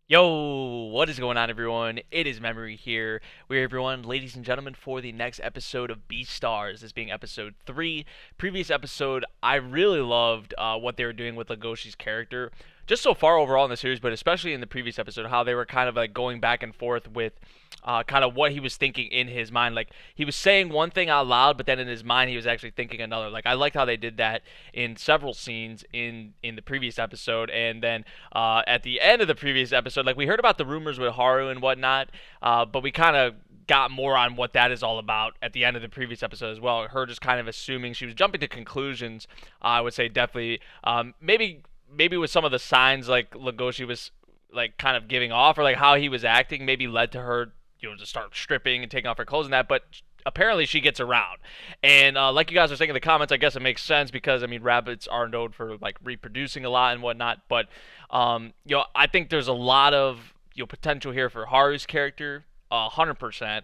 Yo, what is going on, everyone? It is Memory here. We're everyone, ladies and gentlemen, for the next episode of Beastars. This being episode 3. Previous episode, I really loved what they were doing with Legoshi's character. Just so far overall in the series, but especially in the previous episode, how they were kind of like going back and forth with kind of what he was thinking in his mind. Like he was saying one thing out loud, but then in his mind he was actually thinking another. Like I liked how they did that in several scenes in the previous episode, and then at the end of the previous episode, like we heard about the rumors with Haru and whatnot, but we kind of got more on what that is all about at the end of the previous episode as well. Her just kind of assuming she was jumping to conclusions. I would say definitely, maybe with some of the signs like Legoshi was like kind of giving off, or like how he was acting, maybe led to her, to start stripping and taking off her clothes and that. But apparently she gets around, and like you guys are saying in the comments, I guess it makes sense because I mean rabbits are known for like reproducing a lot and whatnot. But I think there's a lot of potential here for Haru's character, 100%.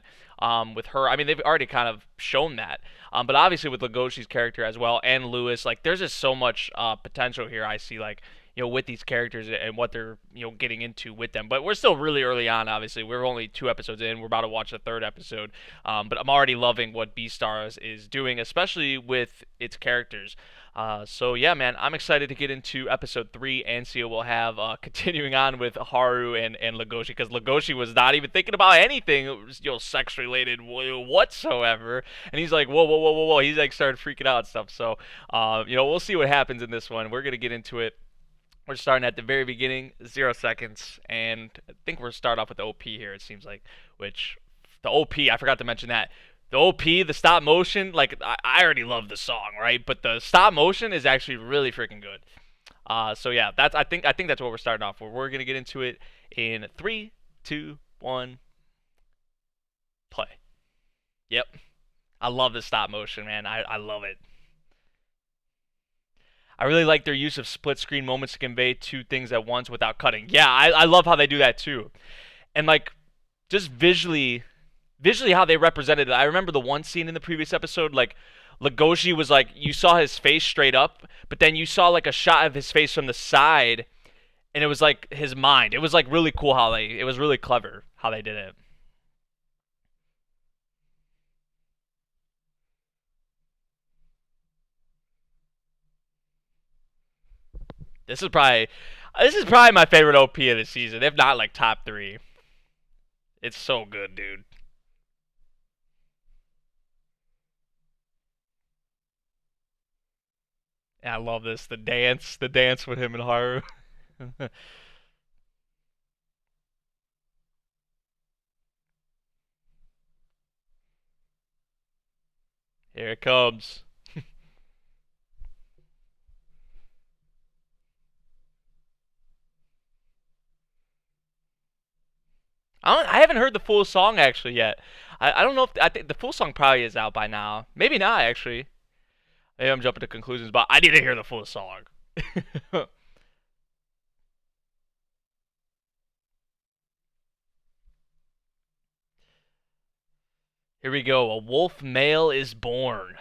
With her, I mean, they've already kind of shown that. But obviously with Legoshi's character as well, and Lewis, like there's just so much potential here. I see, like, with these characters and what they're, getting into with them. But we're still really early on, obviously. We're only 2 episodes in. We're about to watch the third episode. But I'm already loving what Beastars is doing, especially with its characters. So yeah, man, I'm excited to get into episode 3 and see what we'll have continuing on with Haru and Legoshi, because Legoshi was not even thinking about anything, sex related whatsoever, and he's like, whoa, whoa, whoa, whoa, whoa. He's like started freaking out and stuff. So, we'll see what happens in this one. We're gonna get into it. We're starting at the very beginning, 0 seconds, and I think we're start off with the OP here. It seems like, which the OP, I forgot to mention that. The OP, the stop motion, like I already love the song, right? But the stop motion is actually really freaking good. So yeah, that's I think that's what we're starting off with. We're gonna get into it in 3, 2, 1, play. Yep, I love the stop motion, man. I love it. I really like their use of split screen moments to convey two things at once without cutting. Yeah, I love how they do that too. And like just visually how they represented it. I remember the one scene in the previous episode, like Legoshi was like, you saw his face straight up, but then you saw like a shot of his face from the side, and it was like his mind. It was like really cool how it was really clever how they did it. This is probably this is probably my favorite OP of the season, if not like top 3. It's so good, dude. Yeah, I love this. The dance with him and Haru. Here it comes. I haven't heard the full song actually yet. I don't know if I think the full song probably is out by now. Maybe not actually. Maybe I'm jumping to conclusions, but I need to hear the full song. Here we go. A wolf male is born.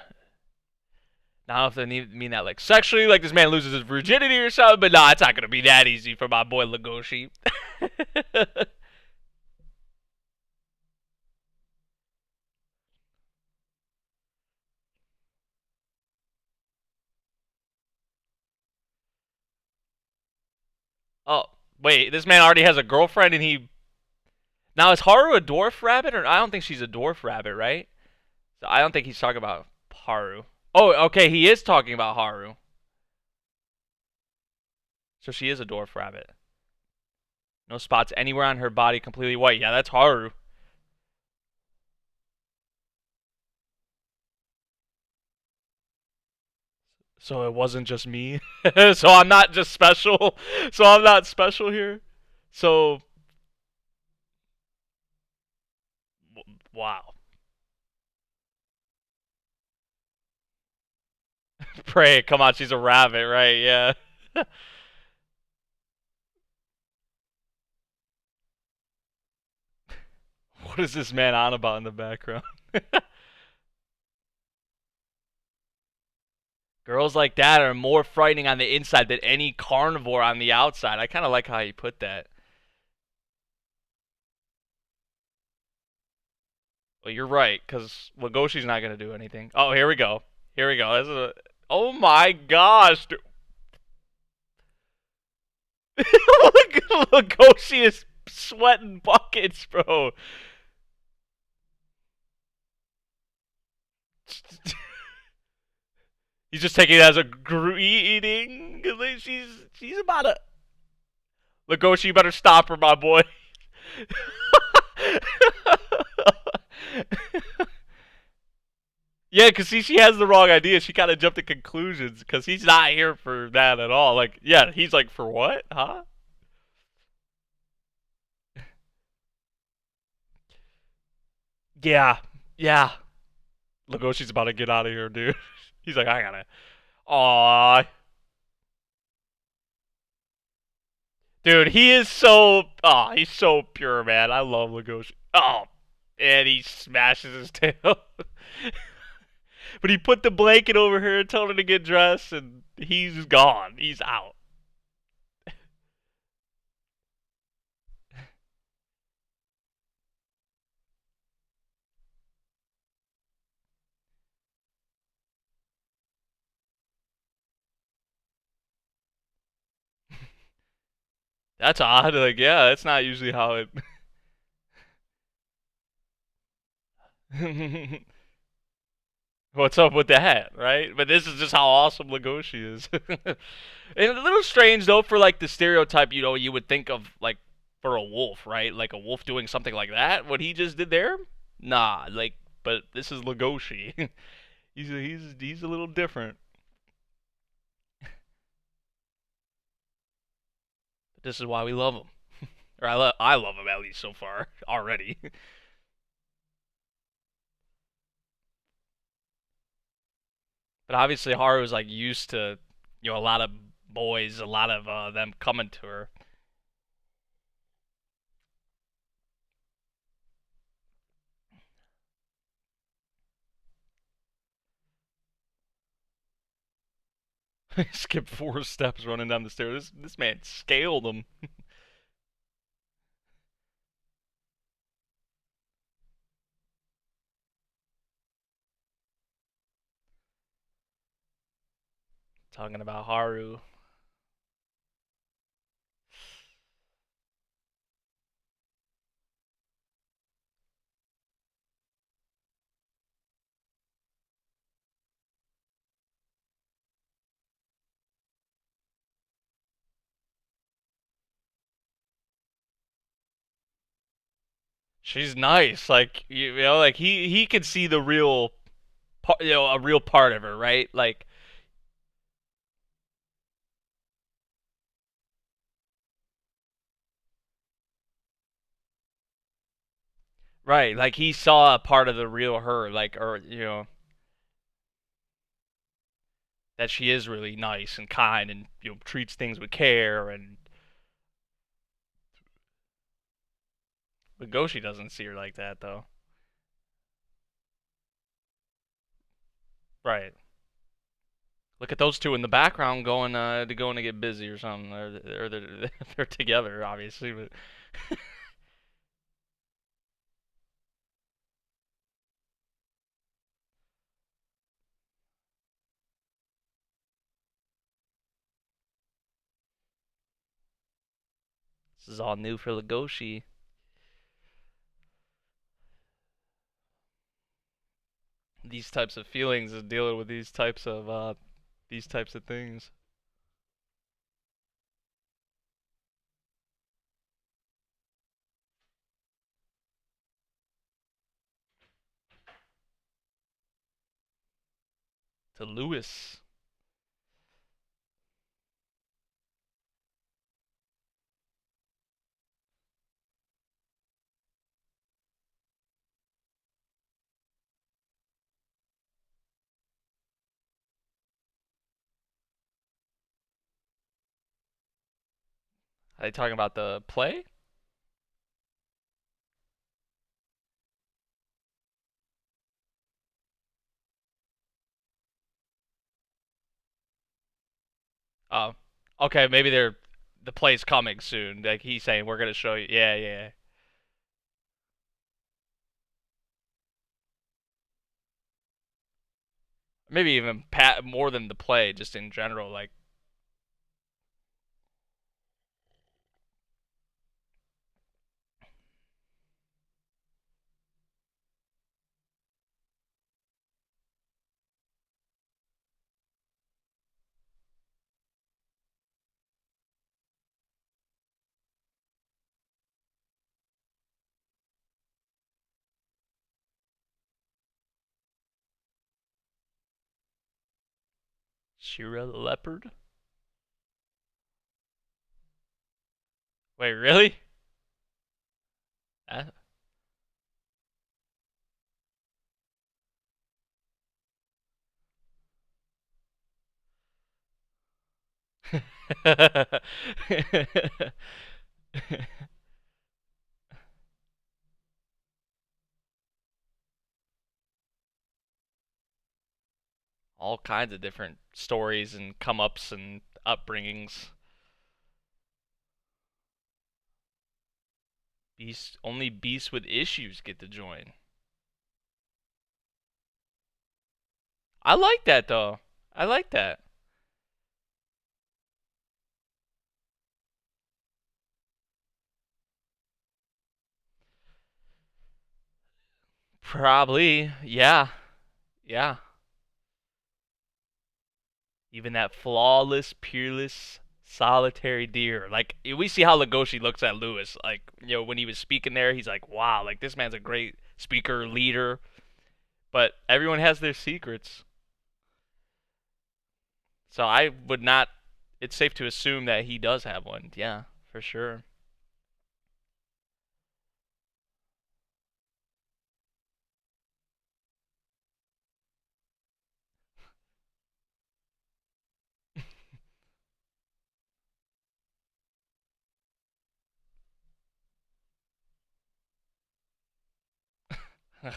Now, if they mean that like sexually, like this man loses his virginity or something, but nah, it's not gonna be that easy for my boy Legoshi. Oh, wait, this man already has a girlfriend, and he now is Haru a dwarf rabbit, or I don't think she's a dwarf rabbit, right? So I don't think he's talking about Haru. Oh, okay, he is talking about Haru. So she is a dwarf rabbit. No spots anywhere on her body, completely white. Yeah, that's Haru. So it wasn't just me. So I'm not just special. So I'm not special here. So wow. Pray, come on, she's a rabbit, right? Yeah. What is this man on about in the background? Girls like that are more frightening on the inside than any carnivore on the outside. I kind of like how you put that. Well, you're right, because Legoshi's not gonna do anything. Oh, here we go. Here we go. This is a. Oh my gosh, Legoshi is sweating buckets, bro. He's just taking it as a greeting. She's about to. Legoshi, you better stop her, my boy. Yeah, because see, she has the wrong idea. She kind of jumped to conclusions because he's not here for that at all. Like, yeah, he's like, for what? Huh? Yeah, yeah. Legoshi's about to get out of here, dude. He's like, I gotta. Aw, dude, he is so. Aw, he's so pure, man. I love Legoshi. Oh, and he smashes his tail. But he put the blanket over her and told her to get dressed, and he's gone. He's out. That's odd. Like, yeah, that's not usually how it. What's up with that, right? But this is just how awesome Legoshi is. And a little strange though for like the stereotype, you would think of like for a wolf, right? Like a wolf doing something like that. What he just did there? Nah, like but this is Legoshi. He's a little different. But this is why we love him. Or I love him at least so far already. But obviously Haru's like used to a lot of boys, a lot of them coming to her. Skip 4 steps running down the stairs. This man scaled him. Talking about Haru. She's nice. Like like he could see the real, a real part of her, right? Like, right? Like he saw a part of the real her, like, or that she is really nice and kind, and treats things with care. And Legoshi doesn't see her like that, though. Right. Look at those two in the background going to get busy or something, or they're together, obviously, but. This is all new for Legoshi. These types of feelings is dealing with these types of things. To Lewis. Are they talking about the play? Oh, okay. Maybe the play's coming soon. Like he's saying, we're gonna show you. Yeah, yeah. maybe even more than the play, just in general. Like Shira the leopard. Wait, really? Uh, All kinds of different stories and come ups and upbringings. Only beasts with issues get to join. I like that though. I like that. Probably, yeah, yeah. Even that flawless, peerless, solitary deer. Like we see how Legoshi looks at Lewis. Like when he was speaking there, he's like, "Wow, like this man's a great speaker, leader." But everyone has their secrets, so I would not. It's safe to assume that he does have one. Yeah, for sure.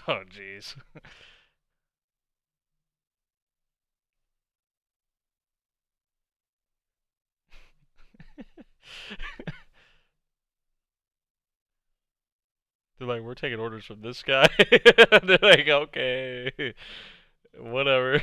Oh, jeez. They're like, we're taking orders from this guy. They're like, okay, whatever.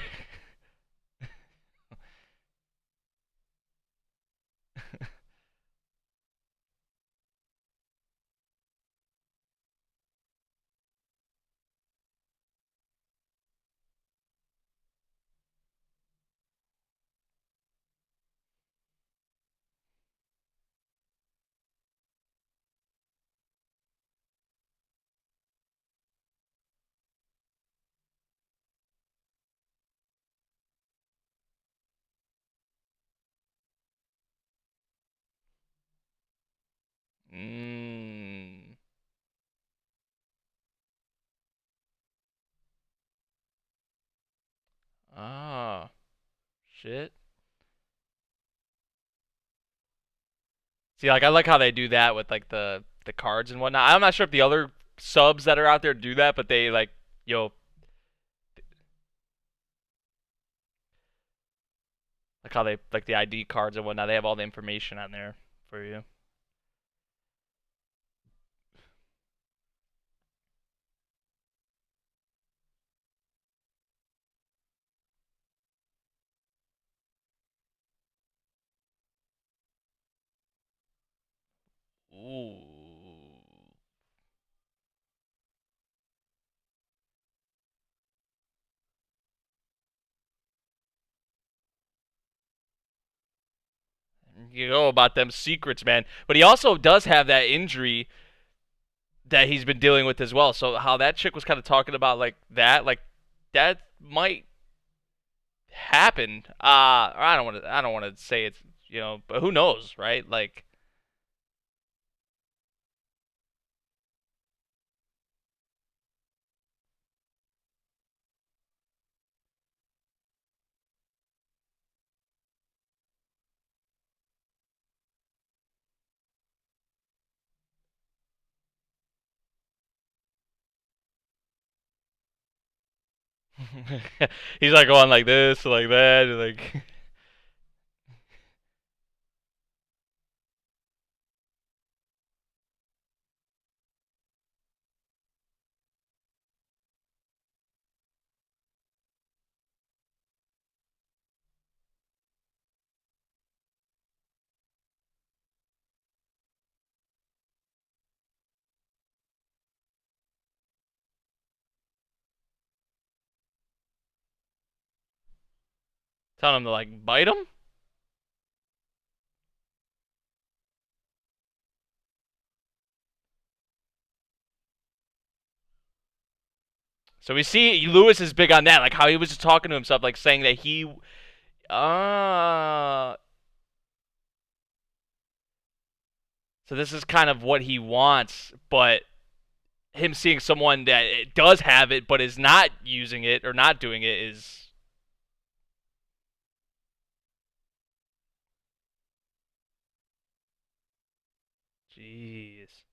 Mm. Ah, shit. See, like I like how they do that with like the cards and whatnot. I'm not sure if the other subs that are out there do that, but they like yo like how they like the ID cards and whatnot. They have all the information on there for you. Ooh. You know about them secrets, man. But he also does have that injury that he's been dealing with as well. So how that chick was kind of talking about like that might happen. I don't want to say it's but who knows, right? Like he's like going like this, like that, like Telling him to like bite him. So we see Lewis is big on that, like how he was just talking to himself, like saying that he, uh, so this is kind of what he wants, but him seeing someone that does have it but is not using it or not doing it is, jeez.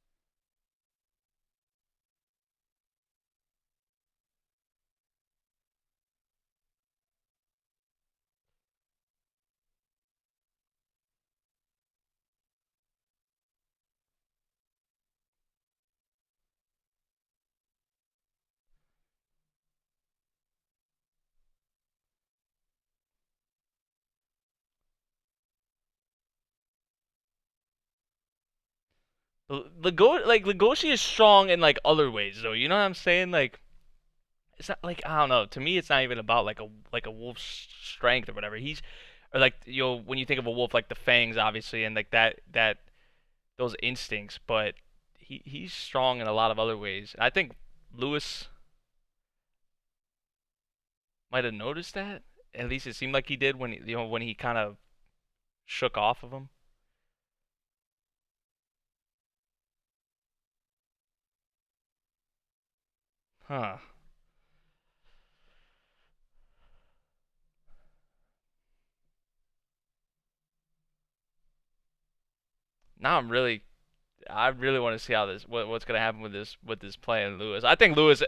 Legoshi is strong in like other ways though. You know what I'm saying? Like it's not like I don't know. To me, it's not even about like a wolf's strength or whatever. He's or like when you think of a wolf, like the fangs obviously, and like that those instincts. But he's strong in a lot of other ways. I think Lewis might have noticed that. At least it seemed like he did when when he kind of shook off of him. Huh. Now I really want to see how what's gonna happen with this play in Lewis. I think Lewis,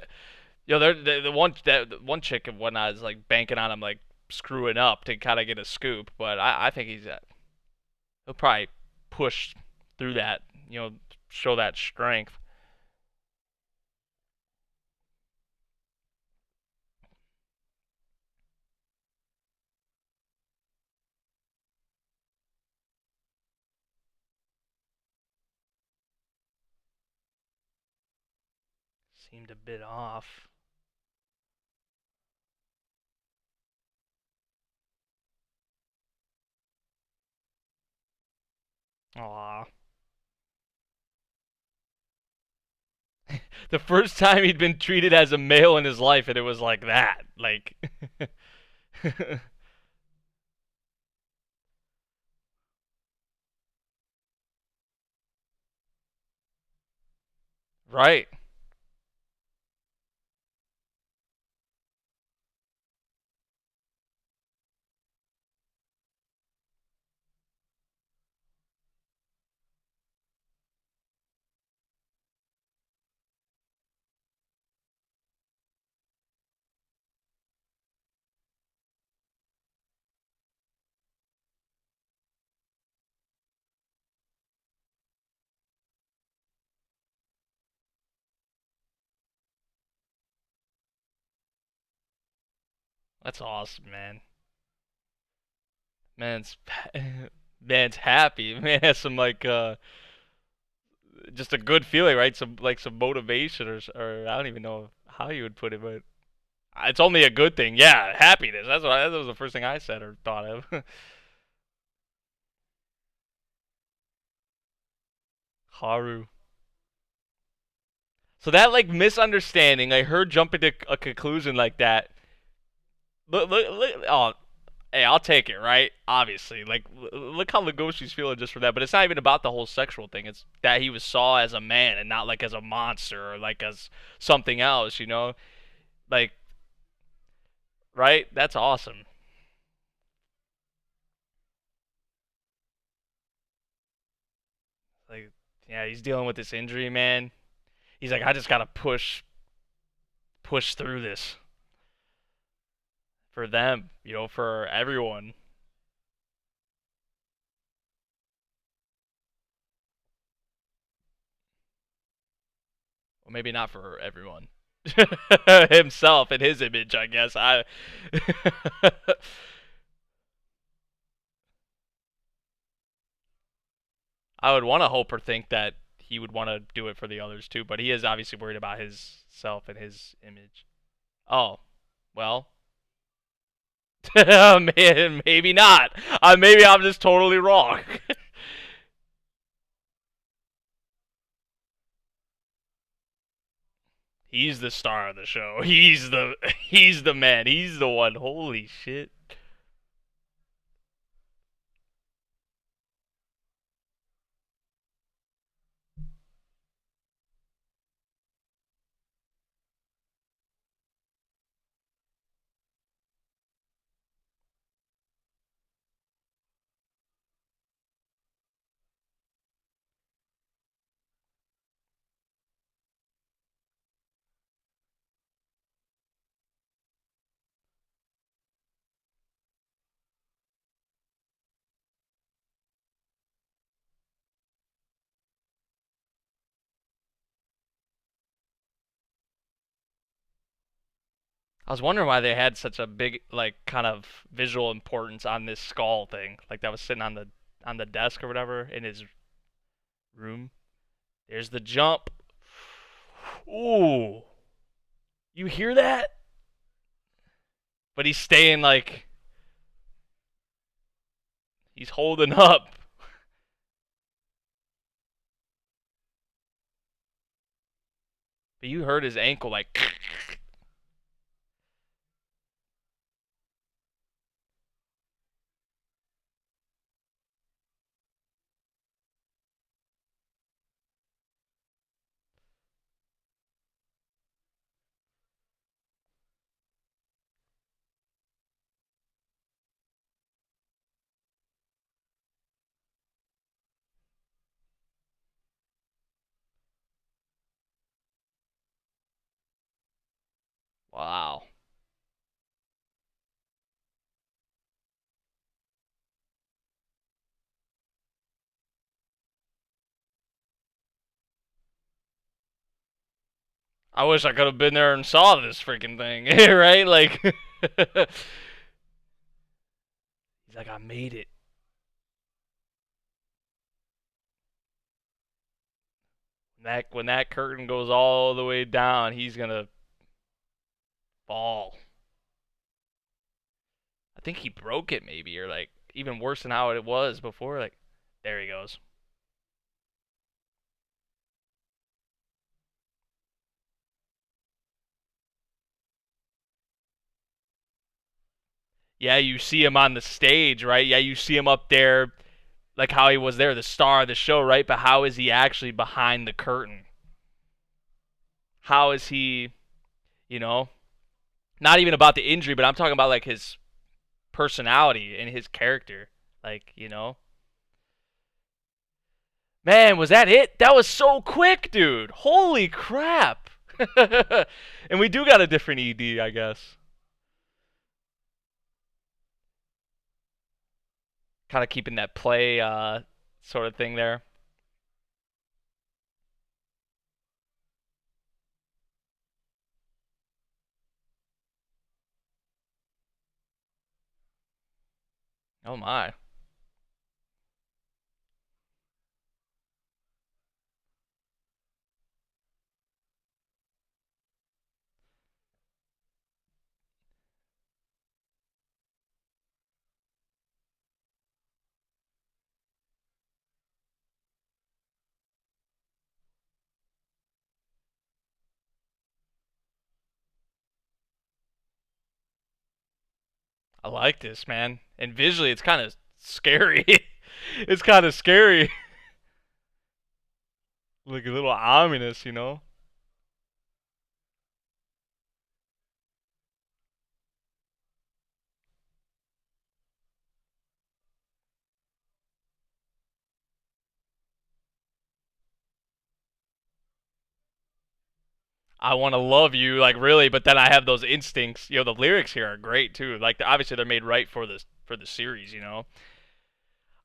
the one chick and whatnot is like banking on him like screwing up to kind of get a scoop, but I think he'll probably push through that, show that strength. Seemed a bit off. Aw. The first time he'd been treated as a male in his life, and it was like that, like. Right. That's awesome, man. Man's man's happy. Man has some like just a good feeling, right? Some motivation or I don't even know how you would put it, but it's only a good thing. Yeah, happiness. That was the first thing I said or thought of. Haru. So that like misunderstanding, like her jumping to a conclusion like that. Look. Oh, hey, I'll take it, right? Obviously, like look how Legoshi's feeling just for that. But it's not even about the whole sexual thing. It's that he was saw as a man and not like as a monster or like as something else. Like right? That's awesome. Like yeah, he's dealing with this injury, man. He's like, I just gotta push through this for them, for everyone. Well, maybe not for everyone. Himself and his image, I guess. I would want to hope or think that he would want to do it for the others too, but he is obviously worried about his self and his image. Oh, well, Man, maybe not. Maybe I'm just totally wrong. He's the star of the show. He's the man. He's the one. Holy shit. I was wondering why they had such a big, like, kind of visual importance on this skull thing, like that was sitting on the desk or whatever in his room. There's the jump. Ooh, you hear that? But he's staying like he's holding up. But you heard his ankle like. Wow. I wish I could have been there and saw this freaking thing, right? Like, he's like, I made it. When that curtain goes all the way down, he's gonna fall. I think he broke it maybe, or like even worse than how it was before. Like, there he goes. Yeah, you see him on the stage, right? Yeah, you see him up there, like how he was there, the star of the show, right? But how is he actually behind the curtain? How is he, you know, not even about the injury, but I'm talking about like his personality and his character. Like, man, was that it? That was so quick, dude. Holy crap. And we do got a different ED, I guess. Kind of keeping that play sort of thing there. Oh my. I like this, man. And visually, it's kind of scary. It's kind of scary. Like a little ominous. I want to love you, like really, but then I have those instincts. The lyrics here are great too. Like obviously they're made right for the series.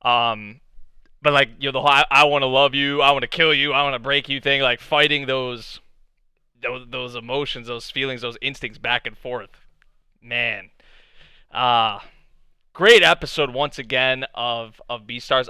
Um, but like the whole I want to love you, I want to kill you, I want to break you thing, like fighting those emotions, those feelings, those instincts back and forth. Man, uh great episode once again of Beastars.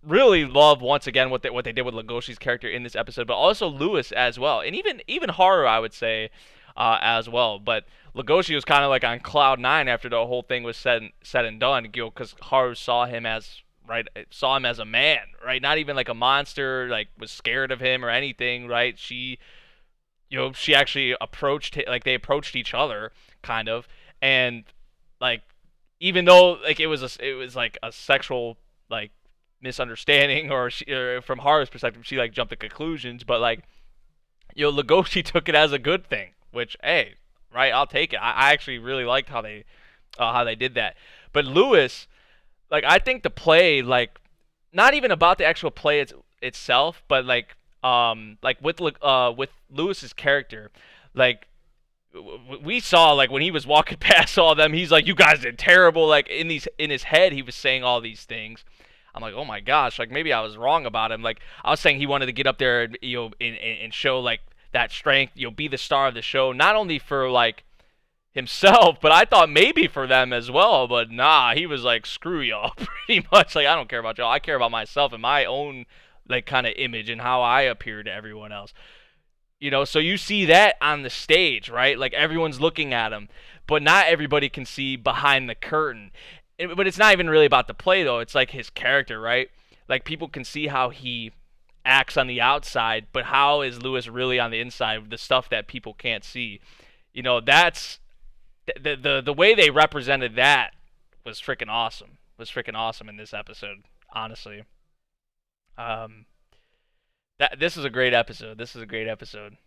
Really love once again what they did with Legoshi's character in this episode, but also Lewis as well, and even Haru, I would say. as well. But Legoshi was kind of like on cloud nine after the whole thing was said and done, because Haru saw him as a man, right? Not even like a monster, like was scared of him or anything, right? She actually like they approached each other, kind of, and like even though like it was like a sexual like misunderstanding, or from Haru's perspective, she like jumped to conclusions, but like Legoshi took it as a good thing, which, hey, right, I'll take it. I actually really liked how they did that. But Lewis, like, I think the play, like, not even about the actual play itself, but like with Lewis's character, like we saw like when he was walking past all of them, he's like, "You guys did terrible." Like in his head, he was saying all these things. I'm like, oh my gosh, like maybe I was wrong about him. Like I was saying he wanted to get up there and and show like that strength, be the star of the show, not only for like himself, but I thought maybe for them as well. But nah, he was like, screw y'all, pretty much. Like I don't care about y'all. I care about myself and my own like kind of image and how I appear to everyone else. So you see that on the stage, right? Like everyone's looking at him, but not everybody can see behind the curtain. But it's not even really about the play though. It's like his character, right? Like people can see how he acts on the outside, but how is Lewis really on the inside? The stuff that people can't see. That's the way they represented that was freaking awesome. Was freaking awesome in this episode, honestly. Um, this is a great episode. This is a great episode.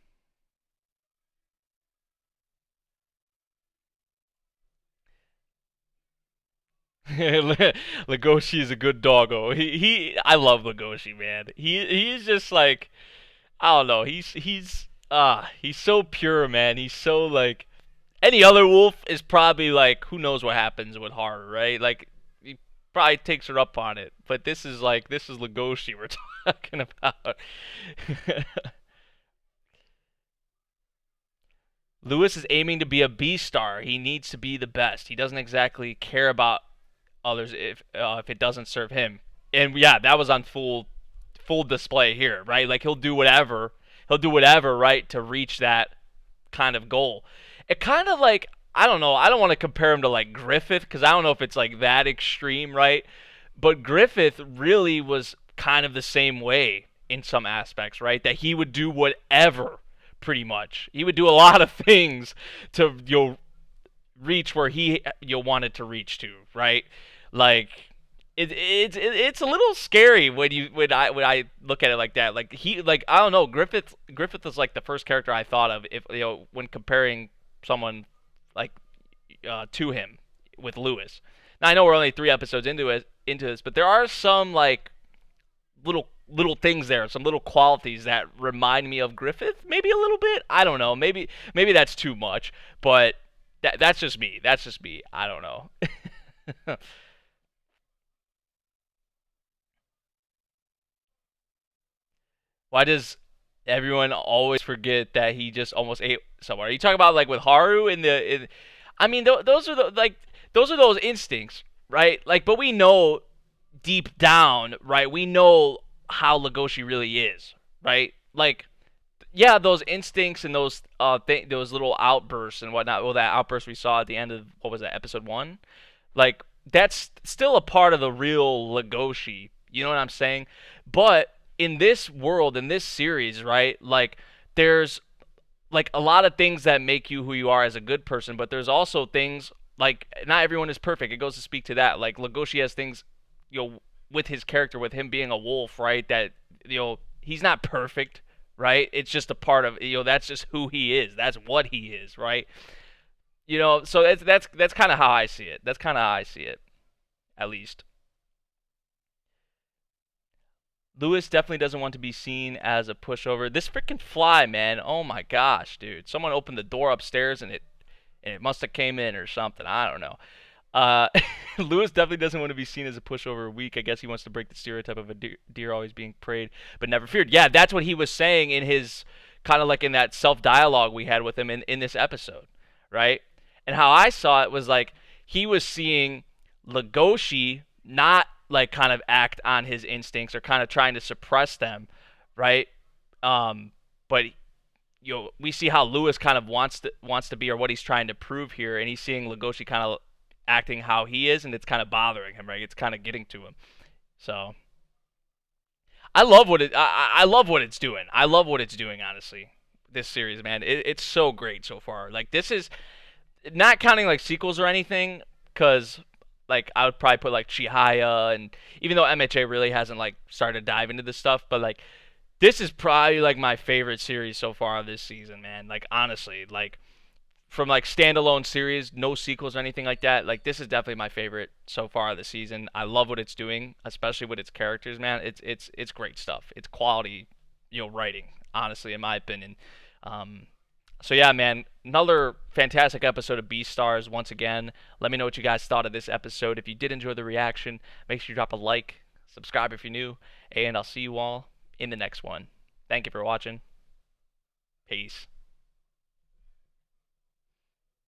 Legoshi is a good doggo. I love Legoshi, man. He's just like, I don't know. He's so pure, man. He's so like, any other wolf is probably like, who knows what happens with Haru, right? Like he probably takes her up on it. But this is Legoshi we're talking about. Lewis is aiming to be a Beastar. He needs to be the best. He doesn't exactly care about others if it doesn't serve him. And yeah, that was on full display here, right? Like he'll do whatever. He'll do whatever, right, to reach that kind of goal. It kind of like, I don't know. I don't want to compare him to like Griffith because I don't know if it's like that extreme, right? But Griffith really was kind of the same way in some aspects, right? That he would do whatever, pretty much. He would do a lot of things to reach where he wanted to reach to, right? Like it's a little scary when I look at it like that. Like I don't know, Griffith is like the first character I thought of if when comparing someone like to him with Lewis. Now I know we're only 3 episodes into this, but there are some like little things there, some little qualities that remind me of Griffith, maybe a little bit. I don't know. Maybe that's too much, but that's just me. That's just me. I don't know. Why does everyone always forget that he just almost ate someone? Are you talking about like with Haru I mean, those are those instincts, right? Like, but we know deep down, right? We know how Legoshi really is, right? Like, yeah, those instincts and those little outbursts and whatnot. Well, that outburst we saw at the end of what was that, episode 1? Like, that's still a part of the real Legoshi. You know what I'm saying? But in this world, in this series, right? Like, there's like a lot of things that make you who you are as a good person, but there's also things like not everyone is perfect. It goes to speak to that. Like Legoshi has things, with his character, with him being a wolf, right? That he's not perfect, right? It's just a part of that's just who he is. That's what he is, right? So that's kind of how I see it. That's kind of how I see it, at least. Lewis definitely doesn't want to be seen as a pushover. This freaking fly, man. Oh my gosh, dude. Someone opened the door upstairs and it must have came in or something. I don't know. Uh, Lewis definitely doesn't want to be seen as a pushover weak. I guess he wants to break the stereotype of a deer always being preyed but never feared. Yeah, that's what he was saying in his kind of like in that self-dialogue we had with him in this episode, right? And how I saw it was like he was seeing Legoshi not like kind of act on his instincts or kind of trying to suppress them, right? But we see how Lewis kind of wants to be, or what he's trying to prove here, and he's seeing Legoshi kind of acting how he is, and it's kind of bothering him, right? It's kind of getting to him. So I love what it's doing. I love what it's doing, honestly. This series, man, it's so great so far. Like, this is not counting like sequels or anything, because like I would probably put like Chihaya, and even though MHA really hasn't like started to dive into this stuff, but like this is probably like my favorite series so far this season, man. Like, honestly, like from like standalone series, no sequels or anything like that. Like, this is definitely my favorite so far this season. I love what it's doing, especially with its characters, man. It's great stuff. It's quality, writing, honestly, in my opinion. Um, so yeah, man, another fantastic episode of Beastars once again. Let me know what you guys thought of this episode. If you did enjoy the reaction, make sure you drop a like, subscribe if you're new, and I'll see you all in the next one. Thank you for watching. Peace.